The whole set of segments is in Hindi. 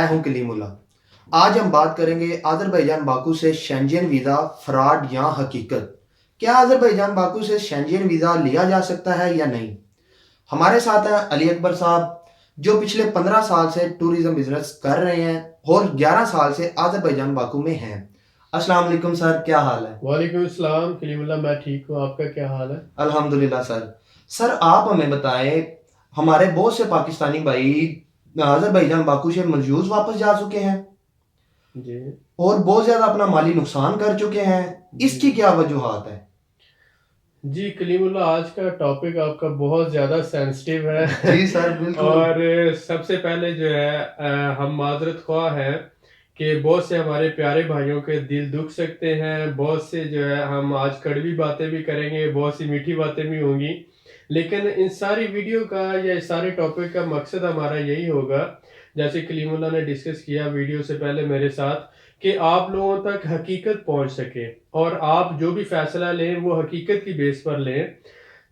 मैं हूं कलीमुल्ला। आज हम बात करेंगे अज़रबैजान बाकू से शेंजन वीज़ा फ्रॉड या हकीकत। क्या अज़रबैजान बाकू से शेंजन वीज़ा लिया जा सकता है या नहीं? हमारे साथ हैं अली अकबर साहब, जो पिछले 15 साल से टूरिज्म बिजनेस कर रहे हैं और 11 साल से अज़रबैजान बाकू में हैं। अस्सलाम वालेकुम सर, क्या हाल है? वालेकुम अस्सलाम कलीमुल्लाह, मैं ठीक हूँ। आपका क्या हाल है? अल्हम्दुलिल्लाह सर। सर आप हमें बताएं, हमारे बहुत से पाकिस्तानी भाई अज़रबैजान बाकू से मलजूज वापस जा चुके हैं जी। और बहुत ज्यादा अपना माली नुकसान कर चुके हैं। जी। इसकी क्या वजूहात है? जी कलीमुल्लाह, आज का टॉपिक आपका बहुत ज़्यादा सेंसिटिव है। जी सर, बिल्कुल। और सबसे पहले जो है हम माजरत ख्वाह हैं कि बहुत से हमारे प्यारे भाइयों के दिल दुख सकते हैं। बहुत से जो है हम आज कड़वी बातें भी करेंगे, बहुत सी मीठी बातें भी होंगी। लेकिन इन सारी वीडियो का या इस सारे टॉपिक का मकसद हमारा यही होगा, जैसे कलीमुल्लाह ने डिस्कस किया वीडियो से पहले मेरे साथ, कि आप लोगों तक हकीकत पहुंच सके और आप जो भी फैसला लें वो हकीकत की बेस पर लें।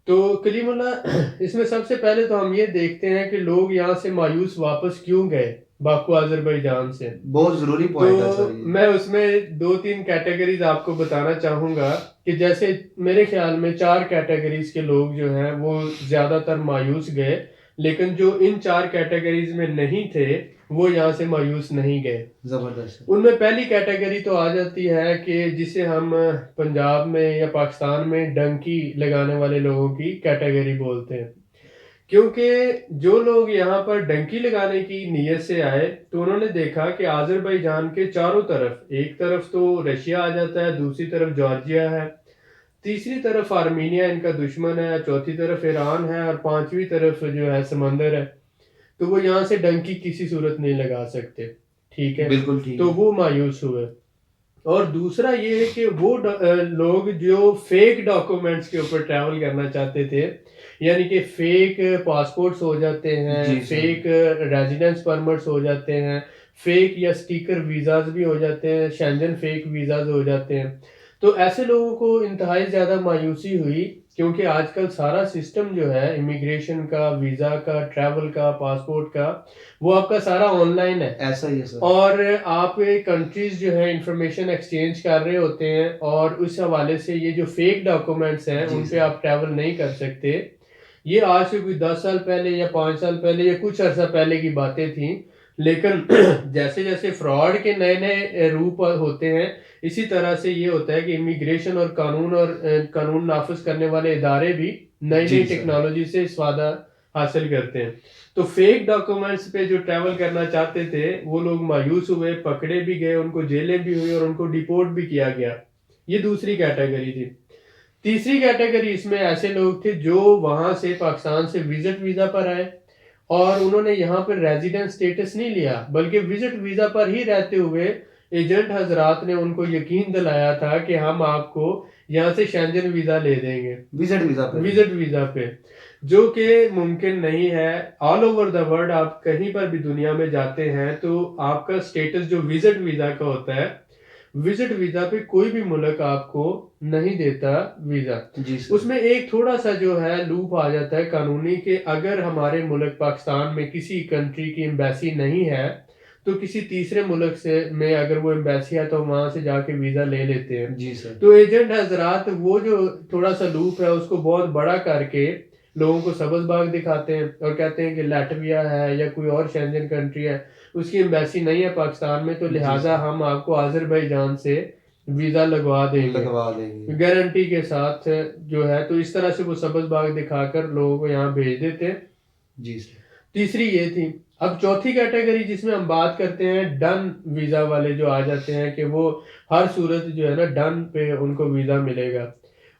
तो कलीमुल्लाह, इसमें सबसे पहले तो हम ये देखते हैं कि लोग यहाँ से मायूस वापस क्यों गए बाकू अजरबैजान से। बहुत जरूरी तो पॉइंट है सर ये। मैं उसमें दो तीन कैटेगरीज आपको बताना चाहूँगा कि जैसे मेरे ख्याल में चार कैटेगरीज के लोग जो हैं वो ज़्यादातर मायूस गए, लेकिन जो इन चार कैटेगरीज में नहीं थे वो यहाँ से मायूस नहीं गए। जबरदस्त। उनमें पहली कैटेगरी तो आ जाती है कि जिसे हम पंजाब में या पाकिस्तान में डंकी लगाने वाले लोगों की कैटेगरी बोलते हैं। क्योंकि जो लोग यहाँ पर डंकी लगाने की नीयत से आए तो उन्होंने देखा कि आज़रबाईजान के चारों तरफ, एक तरफ तो रशिया आ जाता है, दूसरी तरफ जॉर्जिया है, तीसरी तरफ आर्मीनिया इनका दुश्मन है, चौथी तरफ ईरान है और पांचवी तरफ जो है समंदर है। तो वो यहाँ से डंकी किसी सूरत नहीं लगा सकते। ठीक है। बिल्कुल ठीक तो है। वो मायूस हुए। और दूसरा ये है कि वो लोग जो फेक डॉक्यूमेंट्स के ऊपर ट्रैवल करना चाहते थे, यानी कि फेक पासपोर्ट्स हो जाते हैं, जी सर। फेक रेजिडेंस परमिट्स हो जाते हैं, फेक या स्टिकर वीज़ाज भी हो जाते हैं, शेंजन फेक वीज़ाज हो जाते हैं। तो ऐसे लोगों को इंतहाई ज़्यादा मायूसी हुई, क्योंकि आजकल सारा सिस्टम जो है इमिग्रेशन का, वीज़ा का, ट्रैवल का, पासपोर्ट का, वो आपका सारा ऑनलाइन है। ऐसा ही है सर। और आप कंट्रीज जो है इंफॉर्मेशन एक्सचेंज कर रहे होते हैं और उस हवाले से ये जो फेक डॉक्यूमेंट्स हैं जी उन पे सर। आप ट्रैवल नहीं कर सकते। ये आज से कोई 10 साल पहले या 5 साल पहले या कुछ अर्सा पहले की बातें थी। लेकिन जैसे जैसे फ्रॉड के नए नए रूप होते हैं, इसी तरह से ये होता है कि इमिग्रेशन और कानून नाफिज करने वाले इदारे भी नई जी नई सर। टेक्नोलॉजी से इस्फादा हासिल करते हैं। तो फेक डॉक्यूमेंट्स पे जो ट्रैवल करना चाहते थे वो लोग मायूस हुए, पकड़े भी गए, उनको जेलें भी हुई और उनको डिपोर्ट भी किया गया। ये दूसरी कैटेगरी थी। तीसरी कैटेगरी इसमें ऐसे लोग थे जो वहां से पाकिस्तान से विजिट वीजा पर आए और उन्होंने यहाँ पर रेजिडेंट स्टेटस नहीं लिया, बल्कि विजिट वीजा पर ही रहते हुए एजेंट हजरात ने उनको यकीन दिलाया था कि हम आपको यहाँ से शेंजन वीजा ले देंगे, विजिट वीजा पे। विजिट वीजा पे, जो कि मुमकिन नहीं है। ऑल ओवर द वर्ल्ड आप कहीं पर भी दुनिया में जाते हैं तो आपका स्टेटस जो विजिट वीजा का होता है, विजिट वीजा पे कोई भी मुल्क आपको नहीं देता वीजा। जी सर। उसमें एक थोड़ा सा जो है लूप आ जाता है कानूनी, कि अगर हमारे मुल्क पाकिस्तान में किसी कंट्री की एम्बेसी नहीं है तो किसी तीसरे मुल्क से में अगर वो एम्बेसी है तो वहां से जाके वीजा ले लेते हैं। जी सर। तो एजेंट हजरात वो जो थोड़ा सा लूप है उसको बहुत बड़ा करके लोगों को सब्ज बाग दिखाते हैं और कहते हैं कि लाटविया है या कोई और शेंजन कंट्री है, उसकी एम्बेसी नहीं है पाकिस्तान में, तो जी लिहाजा सर। हम आपको आज़रबाईजान से वीज़ा लगवा देंगे लगवा देंगे। गारंटी के साथ जो है। तो इस तरह से वो सब्ज बाग दिखाकर लोगों को यहाँ भेज देते हैं। जी सर। तीसरी ये थी। अब चौथी कैटेगरी जिसमें हम बात करते हैं डन वीज़ा वाले, जो आ जाते हैं कि वो हर सूरत जो है ना डन पे उनको वीज़ा मिलेगा।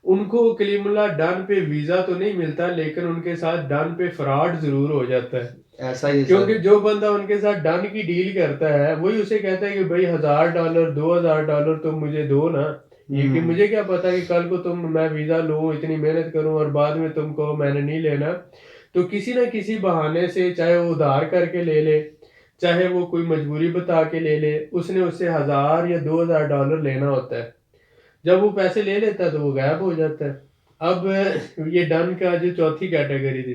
उनको कलीमुल्लाह डन पे वीज़ा तो नहीं मिलता, लेकिन उनके साथ डन पे फ्रॉड ज़रूर हो जाता है। ऐसा ही है क्योंकि सर। जो बंदा उनके साथ डन की डील करता है वही उसे कहता है कि भाई $1000 $2000 तुम मुझे दो ना, ये कि हम्म। मुझे क्या पता कि कल को मैं वीज़ा लूँ, इतनी मेहनत करूँ और बाद में तुमको मैंने नहीं लेना। तो किसी ना किसी बहाने से, चाहे वो उधार करके ले ले, चाहे वो कोई मजबूरी बता के ले ले, उसने उससे 1000 या $2000 लेना होता है। जब वो पैसे ले लेता है तो वो गायब हो जाता है। अब ये डन का जो चौथी कैटेगरी थी।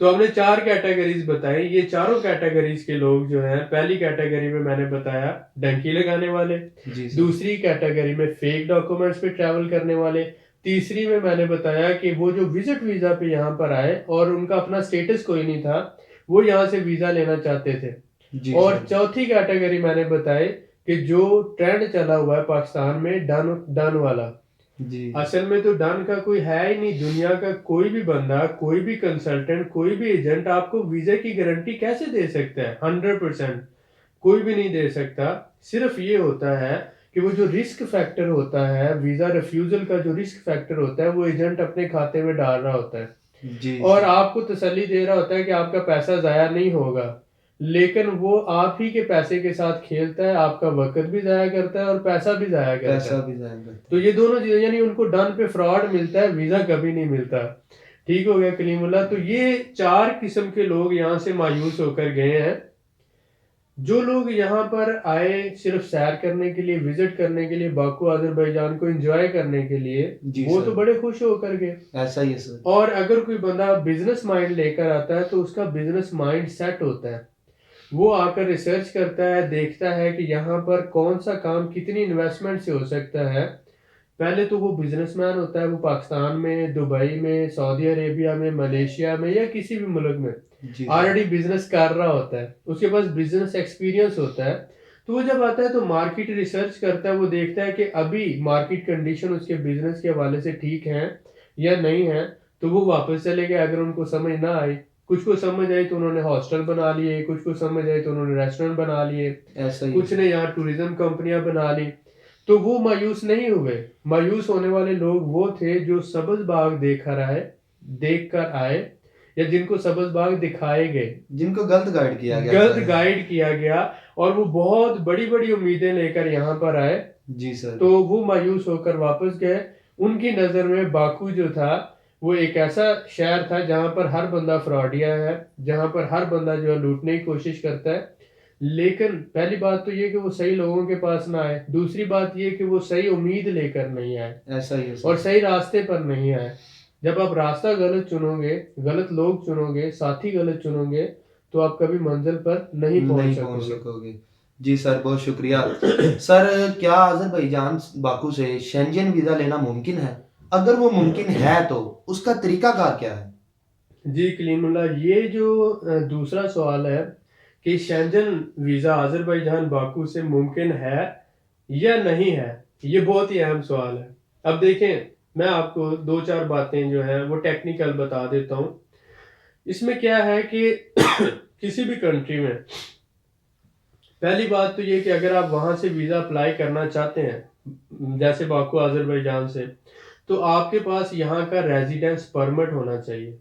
तो हमने 4 कैटेगरीज बताई। ये चारों कैटेगरीज के लोग जो हैं, पहली कैटेगरी में मैंने बताया डंकी लगाने वाले, जी सर। दूसरी कैटेगरी में फेक डॉक्यूमेंट्स पे ट्रैवल करने वाले, तीसरी में मैंने बताया कि वो जो विजिट वीजा पे यहाँ पर आए और उनका अपना स्टेटस कोई नहीं था, वो यहाँ से वीजा लेना चाहते थे। जी और सर। चौथी कैटेगरी मैंने बताई कि जो ट्रेंड चला हुआ है पाकिस्तान में डन डन वाला। जी असल में तो डन का कोई है ही नहीं। दुनिया का कोई भी बंदा, कोई भी कंसल्टेंट, कोई भी एजेंट आपको वीजे की गारंटी कैसे दे सकता है? 100% कोई भी नहीं दे सकता। सिर्फ ये होता है कि वो जो रिस्क फैक्टर होता है, वीजा रिफ्यूजल का जो रिस्क फैक्टर होता है, वो एजेंट अपने खाते में डाल रहा होता है जी और सर। आपको तसल्ली दे रहा होता है कि आपका पैसा जाया नहीं होगा। लेकिन वो आप ही के पैसे के साथ खेलता है, आपका वक्त भी जाया करता है और पैसा भी जाया करता पैसा है। भी जाया करता तो है। ये दोनों चीजें, यानी उनको डन पे फ्रॉड मिलता है, वीजा कभी नहीं मिलता। ठीक हो गया कलीमुल्लाह। तो ये 4 किस्म के लोग यहाँ से मायूस होकर गए हैं। जो लोग यहाँ पर आए सिर्फ सैर करने के लिए, विजिट करने के लिए, बाकू अजरबैजान को एंजॉय करने के लिए, जी वो तो सर। बड़े खुश होकर गए। ऐसा ही है सर। और अगर कोई बंदा बिजनेस माइंड लेकर आता है तो उसका बिजनेस माइंड सेट होता है। वो आकर रिसर्च करता है, देखता है कि यहाँ पर कौन सा काम कितनी इन्वेस्टमेंट से हो सकता है। पहले तो वो बिजनेसमैन होता है, वो पाकिस्तान में, दुबई में, सऊदी अरेबिया में, मलेशिया में या किसी भी मुल्क में जी सर। ऑलरेडी बिजनेस कर रहा होता है, उसके पास बिजनेस एक्सपीरियंस होता है। तो वो जब आता है तो मार्केट रिसर्च करता है, वो देखता है कि अभी मार्केट कंडीशन उसके बिजनेस के हवाले से ठीक है या नहीं है। तो वो वापस चले गए अगर उनको समझ ना आई। कुछ को समझ आई तो उन्होंने हॉस्टल बना लिए, कुछ को समझ आई तो उन्होंने रेस्टोरेंट बना लिए, ऐसा ही है कुछ सर। ने यहाँ टूरिज्म कंपनियां बना ली। तो वो मायूस नहीं हुए। मायूस होने वाले लोग वो थे जो सब्ज बाग देख कर आए, या जिनको सब्ज बाग दिखाए गए, जिनको गलत गाइड किया गया गलत सर। गाइड किया गया, और वो बहुत बड़ी बड़ी उम्मीदें लेकर यहाँ पर आए। जी सर। तो वो मायूस होकर वापस गए। उनकी नज़र में बाकू जो था वो एक ऐसा शहर था जहाँ पर हर बंदा फ्रॉडिया है, जहाँ पर हर बंदा जो है लूटने की कोशिश करता है। लेकिन पहली बात तो ये कि वो सही लोगों के पास ना आए, दूसरी बात ये कि वो सही उम्मीद लेकर नहीं आए ऐसा ही है और सर। सही रास्ते पर नहीं आए। जब आप रास्ता गलत चुनोगे, गलत लोग चुनोगे, साथी गलत चुनोगे, तो आप कभी मंजिल पर नहीं पहुंच नहीं पहुंच सकोगे। सकोगे। जी सर, बहुत शुक्रिया। सर, क्या अजरबैजान बाकू से शेंजन वीजा लेना मुमकिन है? अगर वो मुमकिन है तो उसका तरीकाकार क्या है? जी कलीमुल्लाह, ये जो दूसरा सवाल है कि शेंजन वीज़ा अजरबैजान बाकू से मुमकिन है या नहीं है, ये बहुत ही अहम सवाल है। अब देखें, मैं आपको दो चार बातें जो है वो टेक्निकल बता देता हूँ। इसमें क्या है कि किसी भी कंट्री में पहली बात तो ये कि अगर आप वहां से वीज़ा अप्लाई करना चाहते हैं, जैसे बाकू अजरबैजान से, तो आपके पास यहाँ का रेजिडेंस परमिट होना चाहिए।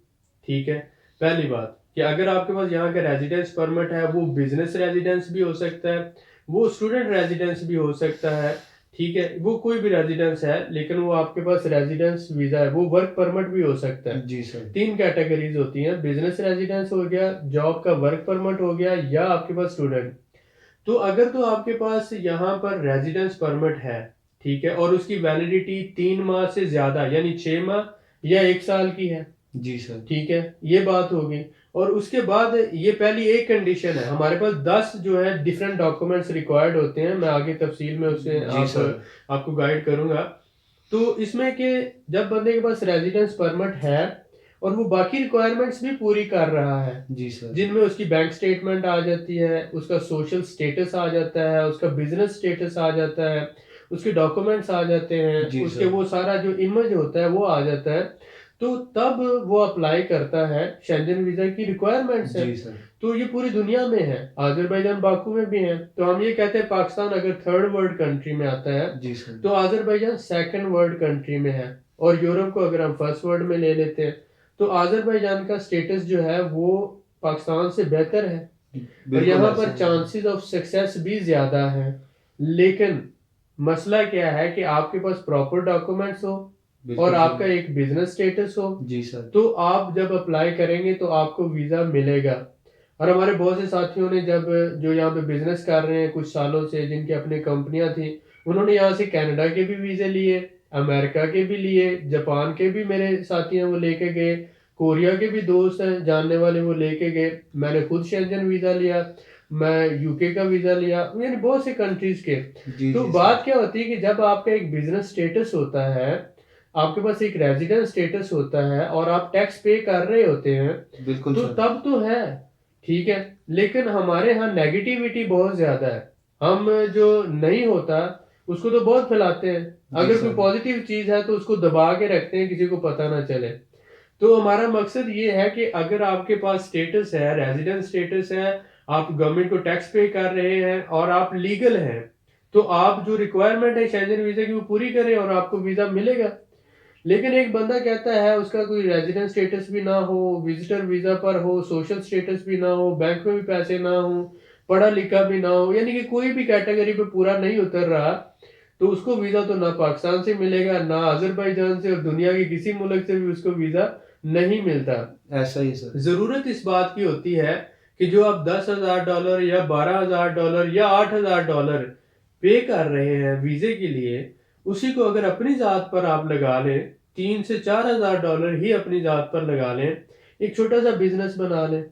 ठीक है, पहली बात कि अगर आपके पास यहाँ का रेजिडेंस परमिट है, वो बिजनेस रेजिडेंस भी हो सकता है, वो स्टूडेंट रेजिडेंस भी हो सकता है। ठीक है, वो कोई भी रेजिडेंस है, लेकिन वो आपके पास रेजिडेंस वीजा है, वो वर्क परमिट भी हो सकता है। जी सर। 3 कैटेगरीज होती हैं, बिजनेस रेजिडेंस हो गया, जॉब का वर्क परमिट हो गया, या आपके पास स्टूडेंट। तो अगर तो आपके पास यहाँ पर रेजिडेंस परमिट है, ठीक है, और उसकी वैलिडिटी 3 माह से ज्यादा यानी 6 माह या 1 साल की है, जी सर। ठीक है, ये बात होगी। और उसके बाद ये पहली एक कंडीशन है, हमारे पास 10 जो है डिफरेंट डॉक्यूमेंट्स रिक्वायर्ड होते हैं, मैं आगे तफसील में उससे जी सर। आपको गाइड करूंगा। तो इसमें कि जब बंदे के पास रेजिडेंस परमिट है और वो बाकी रिक्वायरमेंट्स भी पूरी कर रहा है, जी सर। जिनमें उसकी बैंक स्टेटमेंट आ जाती है, उसका सोशल स्टेटस आ जाता है, उसका बिजनेस स्टेटस आ जाता है, उसके डॉक्यूमेंट्स आ जाते हैं, जी उसके सर। वो सारा जो इमेज होता है वो आ जाता है, तो तब वो अप्लाई करता है शेंजन वीजा की रिक्वायरमेंट्स है। जी सर। तो ये पूरी दुनिया में है, आजरबैजान बाकू में भी है। तो हम ये कहते हैं पाकिस्तान अगर थर्ड वर्ल्ड कंट्री में आता है, जी सर। तो आजरबैजान सेकंड वर्ल्ड कंट्री में है। और यूरोप को अगर हम फर्स्ट वर्ल्ड में ले लेते हैं, तो आजरबैजान का स्टेटस जो है वो पाकिस्तान से बेहतर है, और बिल्कुल यहाँ ऐसा पर ही है। चांसेस ऑफ सक्सेस भी ज्यादा है। लेकिन मसला क्या है कि आपके पास प्रॉपर डॉक्यूमेंट्स हो और बिल्कुल आपका सही। एक बिजनेस स्टेटस हो, जी सर। तो आप जब अप्लाई करेंगे तो आपको वीजा मिलेगा। और हमारे बहुत से साथियों ने जब जो यहाँ पे बिजनेस कर रहे हैं कुछ सालों से, जिनकी अपनी कंपनियां थी, उन्होंने यहाँ से कनाडा के भी वीजे लिए, अमेरिका के भी लिए, जापान के भी मेरे साथी हैं वो लेके गए। कोरिया के भी दोस्त हैं जानने वाले, वो लेके गए। मैंने खुद शेंजन वीज़ा लिया, मैं यूके का वीज़ा लिया, यानी बहुत से कंट्रीज़ के। जी तो जी बात सर। क्या होती है कि जब आपका एक बिज़नेस स्टेटस होता है, आपके पास एक रेज़िडेंस स्टेटस होता है और आप टैक्स पे कर रहे होते हैं, बिल्कुल तो सर। तब तो है, ठीक है। लेकिन हमारे यहाँ नेगेटिविटी बहुत ज़्यादा है। हम जो नहीं होता, उसको तो बहुत फैलाते हैं। जी अगर कोई सर। पॉज़िटिव चीज़ है, तो उसको दबा के रखते हैं, किसी को पता ना चले। तो हमारा मकसद ये है कि अगर आपके पास स्टेटस है, रेज़िडेंस स्टेटस है, आप गवर्नमेंट को टैक्स पे कर रहे हैं और आप लीगल हैं, तो आप जो रिक्वायरमेंट है शेंजन वीज़ा की, वो पूरी करें और आपको वीज़ा मिलेगा। लेकिन एक बंदा कहता है उसका कोई रेजिडेंस स्टेटस भी ना हो, विजिटर वीजा पर हो, सोशल स्टेटस भी ना हो, बैंक में भी पैसे ना हो, पढ़ा लिखा भी ना हो, यानी कि कोई भी कैटेगरी पे पूरा नहीं उतर रहा, तो उसको वीजा तो ना पाकिस्तान से मिलेगा, ना अजरबैजान से, और दुनिया के किसी मुल्क से भी उसको वीजा नहीं मिलता। ऐसा ही सर। जरूरत इस बात की होती है कि जो आप $10,000 या $12,000 या $8,000 पे कर रहे हैं वीजे के लिए, उसी को अगर अपनी जात पर आप लगा लें, $3,000 से $4,000 ही अपनी जात पर लगा लें, एक छोटा सा बिजनेस बना लें।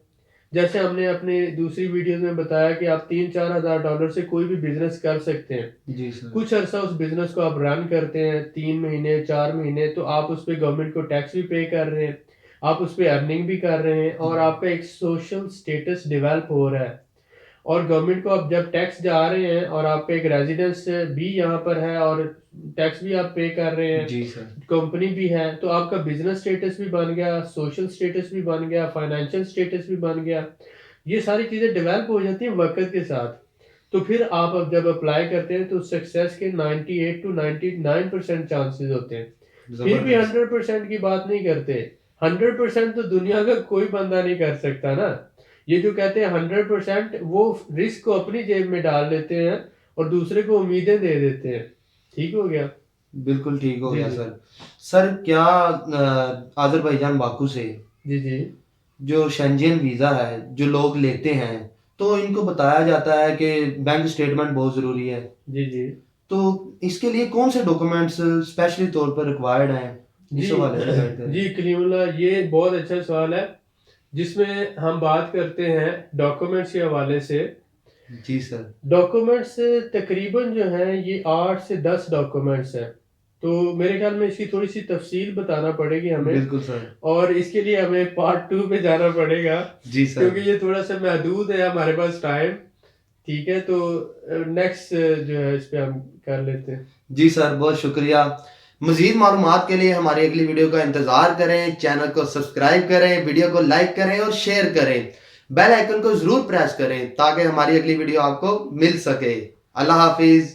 जैसे हमने अपने दूसरी वीडियोस में बताया कि आप $3-4 हज़ार से कोई भी बिजनेस कर सकते हैं। जी सर। कुछ अरसा उस बिजनेस को आप रन करते हैं, 3 महीने 4 महीने, तो आप उस पर गवर्नमेंट को टैक्स भी पे कर रहे हैं, आप उस पर अर्निंग भी कर रहे हैं, और आपका एक सोशल स्टेटस डेवलप हो रहा है। और गवर्नमेंट को आप जब टैक्स जा रहे हैं और आपका एक रेजिडेंस भी यहाँ पर है और टैक्स भी आप पे कर रहे हैं, जी सर। कंपनी भी है, तो आपका बिजनेस स्टेटस भी बन गया, सोशल स्टेटस भी बन गया, फाइनेंशियल स्टेटस भी बन गया। ये सारी चीज़ें डेवलप हो जाती हैं वक्त के साथ। तो फिर आप अब जब अप्लाई करते हैं, तो सक्सेस के 98 to 99% चांसेस होते हैं। फिर भी जबरदस्त। 100% की बात नहीं करते। 100% तो दुनिया का कोई बंदा नहीं कर सकता ना। ये जो कहते हैं 100%, वो रिस्क को अपनी जेब में डाल लेते हैं और दूसरे को उम्मीदें दे देते हैं। ठीक हो गया? बिल्कुल ठीक हो जी गया जी। सर। सर क्या अजरबैजान बाकू से जी जी। जो शेंजन वीज़ा है जो लोग लेते हैं, तो इनको बताया जाता है कि बैंक स्टेटमेंट बहुत ज़रूरी है। जी जी। तो इसके लिए कौन से डॉक्यूमेंट्स स्पेशली तौर पर रिक्वायर्ड हैं? जी इस हवाले से गाइड करें। जी कलीमुल्लाह, ये बहुत अच्छा सवाल है, जिसमें हम बात करते हैं डॉक्यूमेंट्स के हवाले से। जी सर। डॉक्यूमेंट्स तकरीबन जो हैं, ये 8 से 10 डॉक्यूमेंट्स हैं। तो मेरे ख्याल में इसकी थोड़ी सी तफसील बताना पड़ेगी हमें, बिल्कुल सर। और इसके लिए हमें पार्ट 2 पे जाना पड़ेगा, जी सर। क्योंकि ये थोड़ा सा महदूद है हमारे पास टाइम। ठीक है, तो नेक्स्ट जो है इस पे हम कर लेते हैं। जी सर, बहुत शुक्रिया। मज़ीद मालूमात के लिए हमारी अगली वीडियो का इंतज़ार करें, चैनल को सब्सक्राइब करें, वीडियो को लाइक करें और शेयर करें। बेल आइकन को ज़रूर प्रेस करें ताकि हमारी अगली वीडियो आपको मिल सके। अल्लाह हाफिज़।